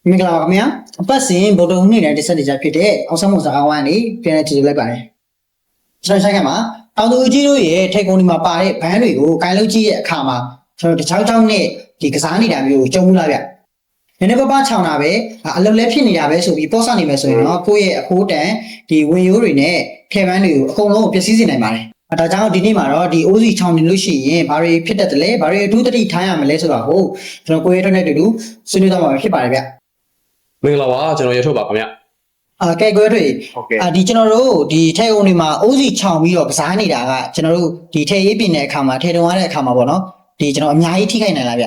မင်္ဂလာပါခင်ဗျာအပတ်စဉ်ဗုဒ္ဓဟူးနေ့တိုင်းတက်ဆက်နေကြဖြစ်တဲ့အောင်ဆန်းမစကားဝိုင်းလေးပြန်လည်ကြည့်လိုက်ပါတယ်ကျွန်တော်ဆိုင်ကမှာတောင်သူကြီးတို့ရဲ့ထိတ်ကုန်းဒီမှာပါတဲ့ဘန်းတွေကိုကိုင်လုံးကြည့်ရဲ့အခါမှာကျွန်တော်တခြားကြောင်းနဲ့ဒီကစားနေတာမျိုးကိုကြုံမှုလားဗျနည်းနည်းပါးချောင်းတာပဲအလုံးလဲဖြစ်နေတာပဲဆိုပြီးပေါ့ဆနေမယ်ဆိုရင်တော့ကိုယ့်ရဲ့အခိုးတန်ဒီဝင်ရိုးတွေနဲ့ထဲပန်းတွေကိုအကုန်လုံးပျက်စီးစေနိုင်ပါတယ်ဒါကြောင့်ဒီနေ့မှာတော့ဒီအိုးစီချောင်းနေလို့ရှိရင်ဘာတွေဖြစ်တတ်တယ်လဲဘာတွေအထူးသတိထားရမလဲဆိုတာကိုကျွန်တော်ကိုယ့်ရဲ့အတွက်နဲ့တူဆွေးနွေးသွားမှာဖြစ်ပါတယ်ဗျမင်္ဂလာပါကျွန်တော်ရထုတ်ပါခင်ဗျကဲကွဲတွေဒီကျွန်တော်တို့ဒီထဲအုံတွေမှာအိုးစီချောင်ပြီးတော့ကစားနေတာကကျွန်တော်တို့ဒီထဲရေးပြင်တဲ့အခါမှာထဲတုံရတဲ့အခါမှာပေါ့နော်ဒီကျွန်တော်အများကြီးထိခိုက်နိုင်လားဗျ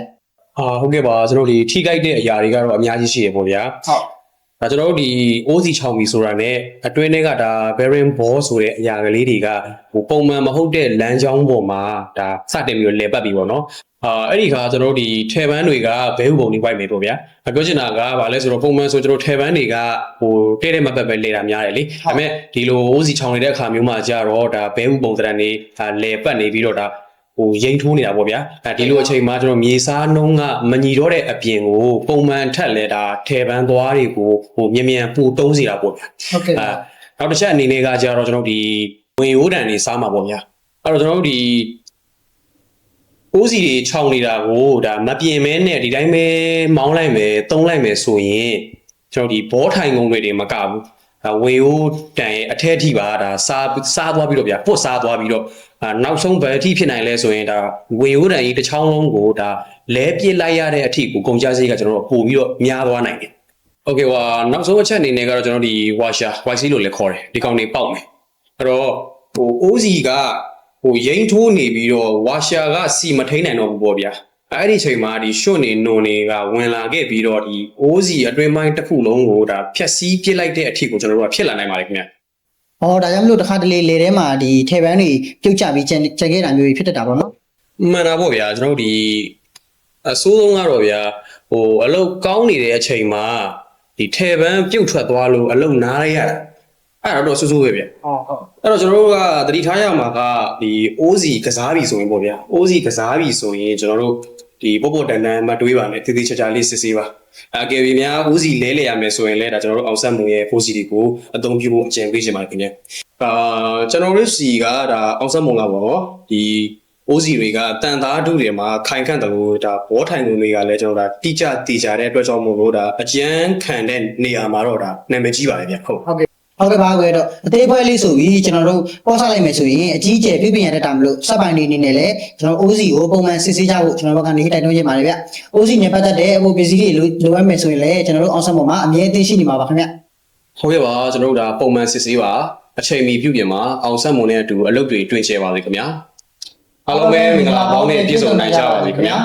ဟုတ်ကဲ့ပါကျွန်တော်ဒီထိခိုက်တဲ့အရာတွေကတော့အများကြီးရှိရပေါ့ဗျာဟုတ်ဒါကျွန်တော်တို့ဒီအိုးစီချောင်ပြီးဆိုတာနဲ့အတွင်းထဲကဒါ bearing ball ဆိုတဲ့အရာကလေးတွေကပုံမှန်မဟုတ်တဲ့လမ်းကြောင်းပေါ်မှာဒါစတင်ပြီးတော့လဲပတ်ပြီးပေါ့နော်အဲ့ဒီခါကျွန်တော်တို့ဒီထဲပန်းတွေကဘဲဥပုံတွေဝိုက်မယ်ပေါ့ဗျာပြောချင်တာကဘာလဲဆိုတော့ပုံမှန်ဆိုကျွန်တော်ထဲပန်းတွေကတဲ့တဲ့မပတ်ပဲလဲတာများတယ်လေဒါပေမဲ့ဒီလိုအိုးစီချောင်နေတဲ့အခါမျိုးမှာကြတော့ဒါဘဲဥပုံသဏ္ဍာန်တွေလဲပတ်နေပြီးတော့ဒါရိမ်ထိုးနေတာပေါ့ဗျာဒီလိုအချိန်မှာကျွန်တော်မြေစားနှုံးကမညီတော့တဲ့အပြင်ကိုပုံမှန်ထက်လဲဒါထဲပန်းသွားတွေကိုမြင်ပူတုံးစီတာပေါ့ဗျာဟုတ်ကဲ့နောက်တစ်ချက်အနေနဲ့ကကြတော့ကျွန်တော်ဒီဝင်ရိုးတန်တွေစားမှာပေါ့ဗျာအဲ့တော့ကျွန်တော်တို့ဒီအိုးစီတွေခြောင်နေတာကိုဒါမပြင်းမဲနဲ့ဒီတိုင်းပဲမောင်းလိုက်မယ်သုံးလိုက်မယ်ဆိုရင်ကျွန်တော်ဒီဘောထိုင်ကုန်တွေမကဘူးဒါဝေယိုးတန်ရဲ့အထက်ထိပါဒါစားသွားပြီးတော့ဗျာပုတ်စားသွားပြီးတော့နောက်ဆုံးဘယ်အထိဖြစ်နိုင်လဲဆိုရင်ဒါဝေယိုးတန်ကြီးတစ်ချောင်းလုံးကိုဒါလဲပြစ်လိုက်ရတဲ့အထိကိုကုန်ကြစရိတ်ကကျွန်တော်တို့ပို့ပြီးတော့များသွားနိုင်တယ်โอเคနောက်ဆုံးအချက်အနေနဲ့ကတော့ကျွန်တော်ဒီ washer YC လို့လည်းခေါ်တယ်ဒီကောင်တွေပေါက်မယ်အဲ့တော့အိုးစီကရိမ်ထိုးနေပြီးတော့ဝါရှာကစီမထိန်နိုင်တော့ဘူးပေါ့ဗျာအဲ့ဒီချိန်မှာဒီရွှွတ်နေနုံတွေကဝင်လာခဲ့ပြီးတော့ဒီအိုးစီအတွင်းပိုင်းတစ်ခုလုံးကိုဒါဖြက်စီးပစ်လိုက်တဲ့အထိကိုကျွန်တော်တို့ကဖြစ်လာနိုင်ပါတယ်ခင်ဗျဒါကြောင့်မလို့တစ်ခါတလေလေထဲမှာဒီထဲပန်းတွေပြုတ်ကျပြီးကျန်ခဲ့တာမျိုးဖြစ်တတ်တာပေါ့နော်မှန်တာပေါ့ဗျာကျွန်တော်တို့ဒီအဆိုးဆုံးကတော့ဗျာအလုတ်ကောင်းနေတဲ့အချိန်မှာဒီထဲပန်းပြုတ်ထွက်သွားလို့အလုတ်နားရရတာအဲ့တော့စိုးစိုးပဲဗျဟုတ်အဲ့တော့ကျွန်တော်တို့ကသတိထားရမှာကဒီအိုးစီကစားပြီဆိုရင်ပေါ့ဗျာအိုးစီကစားပြီဆိုရင်ကျွန်တော်တို့ဒီပေါ့တန်တန်မတွေးပါနဲ့တေးသေးချာချာလေးစစ်ဆေးပါအကယ်၍များအိုးစီလဲရမယ်ဆိုရင်လည်းဒါကျွန်တော်တို့အောင်ဆက်မှုရဲ့အိုးစီတွေကိုအသုံးပြုဖို့အကြံပေးချင်ပါတယ်ခင်ဗျကျွန်တော်တို့စီကဒါအောင်ဆက်မှုကပေါ့ဒီအိုးစီတွေကတန်သားထုတွေမှာခိုင်ခန့်တယ်လို့ဒါဘောထိုင်ကုန်တွေကလည်းကျွန်တော်ဒါတိကျတည်ကြတဲ့အတွက်ကြောင့်မို့လို့ဒါအကျန်းခံတဲ့နေရာမှာတော့ဒါနာမည်ကြီးပါတယ်ဗျဟုတ်ကဲ့ပါကွယ်တော့အသေးဖွဲလေးဆိုပြီးကျွန်တော်တို့ပေါ်စားလိုက်မယ်ဆိုရင်အကြီးကျယ်ပြပြရတဲ့တာမလို့စက်ပိုင်နေနေနဲ့လည်းကျွန်တော် OC ကိုပုံမှန်စစ်ဆေးကြဖို့ကျွန်တော်တို့ကနေတိုက်တွန်းချင်ပါတယ်ဗျ OC နဲ့ပတ်သက်တဲ့အဖို့ပစ္စည်းတွေလိုအပ်မယ်ဆိုရင်လည်းကျွန်တော်တို့အောင်ဆက်ပေါ်မှာအမြဲတမ်းရှိနေမှာပါခင်ဗျဟုတ်ကဲ့ပါကျွန်တော်တို့ဒါပုံမှန်စစ်ဆေးပါအချိန်မီပြုပြင်မှာအောင်ဆက်မွန်နဲ့အတူအလုပ်တွေတွင်ရှယ်ပါစေခင်ဗျာအားလုံးပဲမင်္ဂလာပေါင်းနဲ့ပြည့်စုံနိုင်ကြပါစေခင်ဗျာ